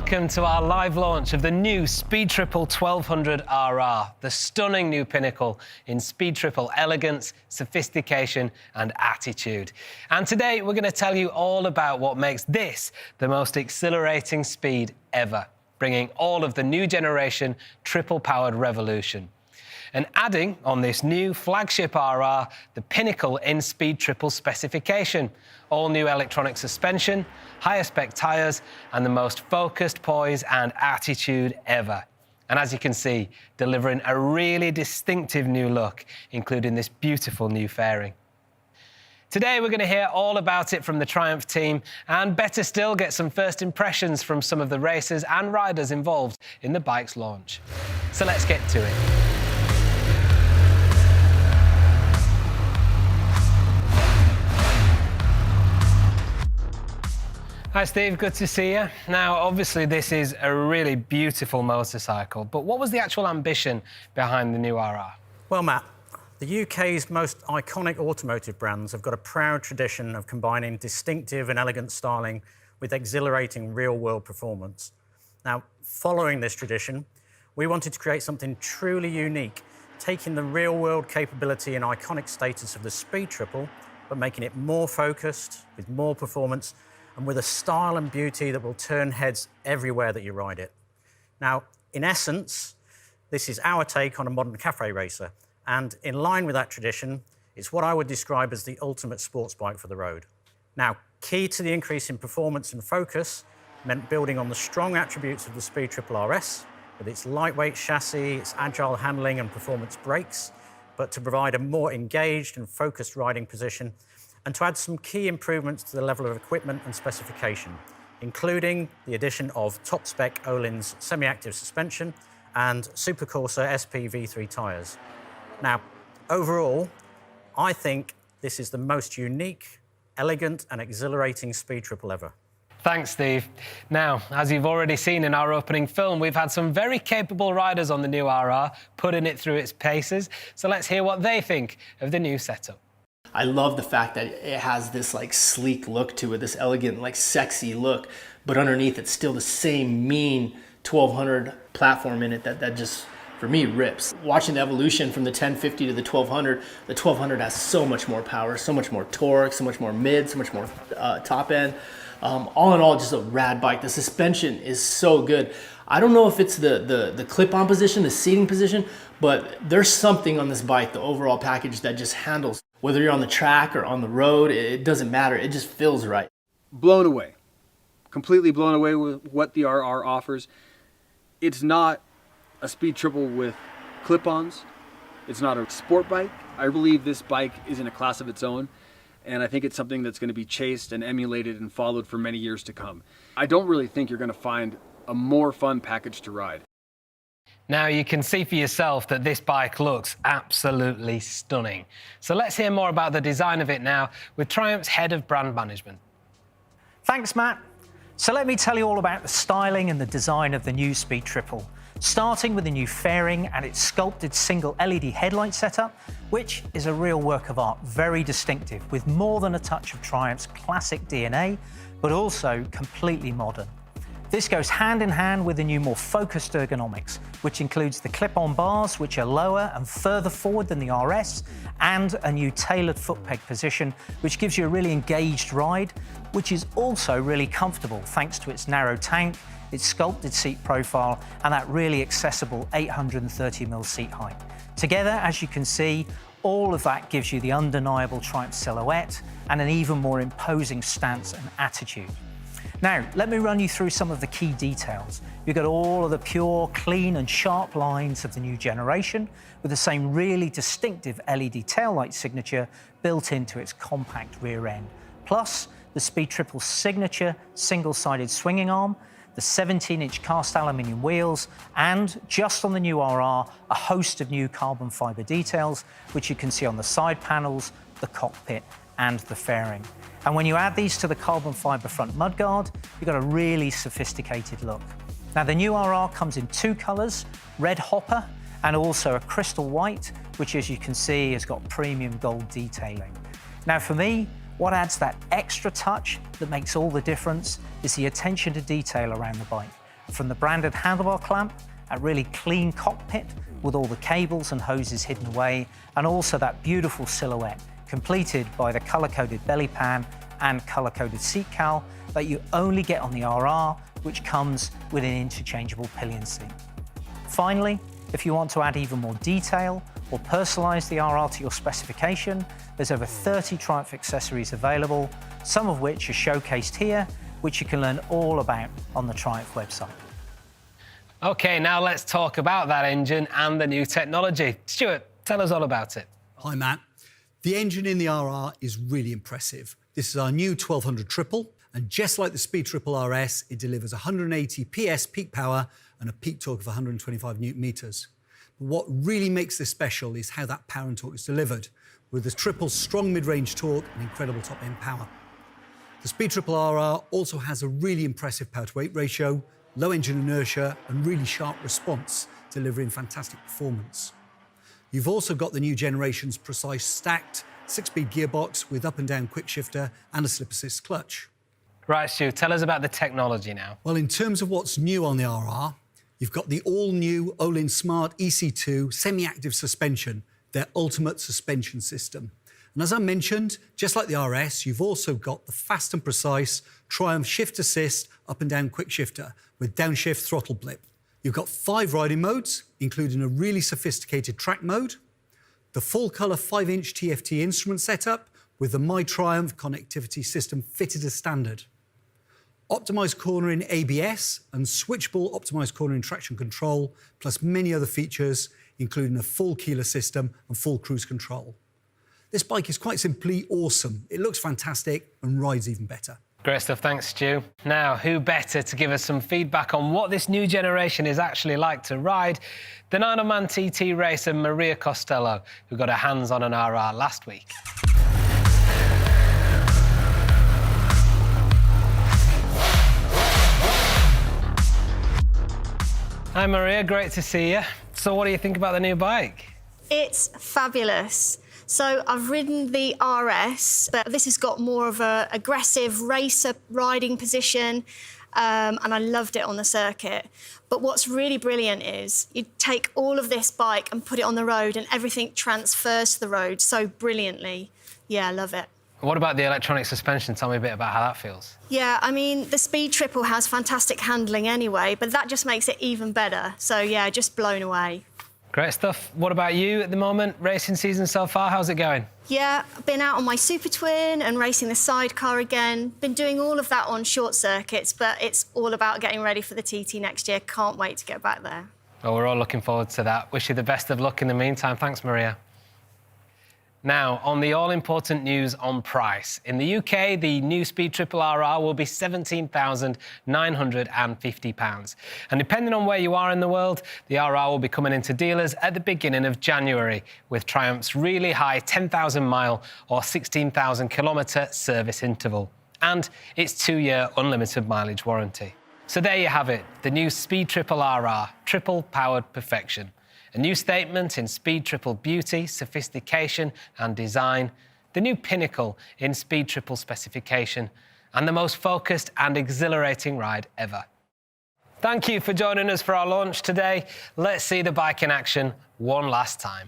welcome to our live launch of the new Speed Triple 1200 RR, the stunning new pinnacle in Speed Triple elegance, sophistication and attitude. And today we're going to tell you all about what makes this the most exhilarating speed ever, bringing all of the new generation triple-powered revolution. And adding on this new flagship RR, the pinnacle in Speed Triple specification. All new electronic suspension, higher spec tyres, and the most focused poise and attitude ever. And as you can see, delivering a really distinctive new look, including this beautiful new fairing. Today we're going to hear all about it from the Triumph team, and better still, get some first impressions from some of the racers and riders involved in the bike's launch. So let's get to it. Hi Steve, good to see you. Now, obviously this is a really beautiful motorcycle, but what was the actual ambition behind the new RR? Well, Matt, the UK's most iconic automotive brands have got a proud tradition of combining distinctive and elegant styling with exhilarating real-world performance. Now, following this tradition, we wanted to create something truly unique, taking the real-world capability and iconic status of the Speed Triple, but making it more focused, with more performance, and with a style and beauty that will turn heads everywhere that you ride it. Now, in essence, this is our take on a modern cafe racer, and in line with that tradition, it's what I would describe as the ultimate sports bike for the road. Now, key to the increase in performance and focus meant building on the strong attributes of the Speed Triple RS, with its lightweight chassis, its agile handling and performance brakes, but to provide a more engaged and focused riding position, and to add some key improvements to the level of equipment and specification, including the addition of top-spec Öhlins semi-active suspension and Super Corsa SP V3 tyres. Now, overall, I think this is the most unique, elegant and exhilarating Speed Triple ever. Thanks, Steve. Now, as you've already seen in our opening film, we've had some very capable riders on the new RR, putting it through its paces. So let's hear what they think of the new setup. I love the fact that it has this like sleek look to it, this elegant, like sexy look, but underneath it's still the same mean 1200 platform in it that just, for me, rips. Watching the evolution from the 1050 to the 1200 has so much more power, so much more torque, so much more mid, so much more top end. All in all, just a rad bike. The suspension is so good. I don't know if it's the clip-on position, the seating position, but there's something on this bike, the overall package, that just handles. Whether you're on the track or on the road, it doesn't matter. It just feels right. Blown away. Completely blown away with what the RR offers. It's not a Speed Triple with clip-ons. It's not a sport bike. I believe this bike is in a class of its own, and I think it's something that's going to be chased and emulated and followed for many years to come. I don't really think you're going to find a more fun package to ride. Now, you can see for yourself that this bike looks absolutely stunning. So let's hear more about the design of it now with Triumph's head of brand management. Thanks, Matt. So let me tell you all about the styling and the design of the new Speed Triple, starting with the new fairing and its sculpted single LED headlight setup, which is a real work of art, very distinctive, with more than a touch of Triumph's classic DNA, but also completely modern. This goes hand in hand with the new, more focused ergonomics, which includes the clip-on bars, which are lower and further forward than the RS, and a new tailored foot peg position, which gives you a really engaged ride, which is also really comfortable thanks to its narrow tank, its sculpted seat profile, and that really accessible 830mm seat height. Together, as you can see, all of that gives you the undeniable Triumph silhouette and an even more imposing stance and attitude. Now, let me run you through some of the key details. You've got all of the pure, clean and sharp lines of the new generation, with the same really distinctive LED taillight signature built into its compact rear end. Plus, the Speed Triple's signature single-sided swinging arm, the 17-inch cast aluminium wheels, and, just on the new RR, a host of new carbon fibre details, which you can see on the side panels, the cockpit, and the fairing. And when you add these to the carbon fibre front mudguard, you've got a really sophisticated look. Now, the new RR comes in two colours, red hopper and also a crystal white, which, as you can see, has got premium gold detailing. Now, for me, what adds that extra touch that makes all the difference is the attention to detail around the bike. from the branded handlebar clamp, a really clean cockpit with all the cables and hoses hidden away, and also that beautiful silhouette completed by the colour-coded belly pan and colour-coded seat cowl that you only get on the RR, which comes with an interchangeable pillion seat. Finally, if you want to add even more detail or personalise the RR to your specification, there's over 30 Triumph accessories available, some of which are showcased here, which you can learn all about on the Triumph website. OK, now let's talk about that engine and the new technology. Stuart, tell us all about it. Hi, Matt. The engine in the RR is really impressive. This is our new 1200 triple, and just like the Speed Triple RS, it delivers 180 PS peak power and a peak torque of 125 Newton meters. But what really makes this special is how that power and torque is delivered, with the triple's strong mid-range torque and incredible top-end power. The Speed Triple RR also has a really impressive power-to-weight ratio, low engine inertia and really sharp response, delivering fantastic performance. You've also got the new generation's precise stacked 6-speed gearbox with up and down quick shifter and a slip assist clutch. Right, Stu, tell us about the technology now. Well, in terms of what's new on the RR, you've got the all-new Olin Smart EC2 semi-active suspension, their ultimate suspension system. And as I mentioned, just like the RS, you've also got the fast and precise Triumph Shift Assist up and down quick shifter with downshift throttle blip. You've got 5 riding modes, including a really sophisticated track mode, the full-colour 5-inch TFT instrument setup with the My Triumph connectivity system fitted as standard, optimised cornering ABS and switchable optimised cornering traction control, plus many other features, including a full keyless system and full cruise control. This bike is quite simply awesome. It looks fantastic and rides even better. Great stuff, thanks, Stu. Now, who better to give us some feedback on what this new generation is actually like to ride than Ironman TT racer Maria Costello, who got her hands on an RR last week. Hi, Maria, great to see you. So what do you think about the new bike? It's fabulous. So I've ridden the RS, but this has got more of an aggressive racer riding position, and I loved it on the circuit. But what's really brilliant is you take all of this bike and put it on the road and everything transfers to the road so brilliantly. Yeah, I love it. What about the electronic suspension? Tell me a bit about how that feels. Yeah, I mean, the Speed Triple has fantastic handling anyway, but that just makes it even better. So yeah, just blown away. Great stuff. What about you at the moment? Racing season so far, how's it going? Yeah, I've been out on my Super Twin and racing the sidecar again. Been doing all of that on short circuits, but it's all about getting ready for the TT next year. Can't wait to get back there. Well, we're all looking forward to that. Wish you the best of luck in the meantime. Thanks, Maria. Now, on the all-important news on price. In the UK, the new Speed Triple RR will be £17,950. And depending on where you are in the world, the RR will be coming into dealers at the beginning of January, with Triumph's really high 10,000-mile or 16,000-kilometre service interval, and its 2-year unlimited mileage warranty. So there you have it, the new Speed Triple RR, triple-powered perfection. A new statement in Speed Triple beauty, sophistication and design, the new pinnacle in Speed Triple specification, and the most focused and exhilarating ride ever. Thank you for joining us for our launch today. Let's see the bike in action one last time.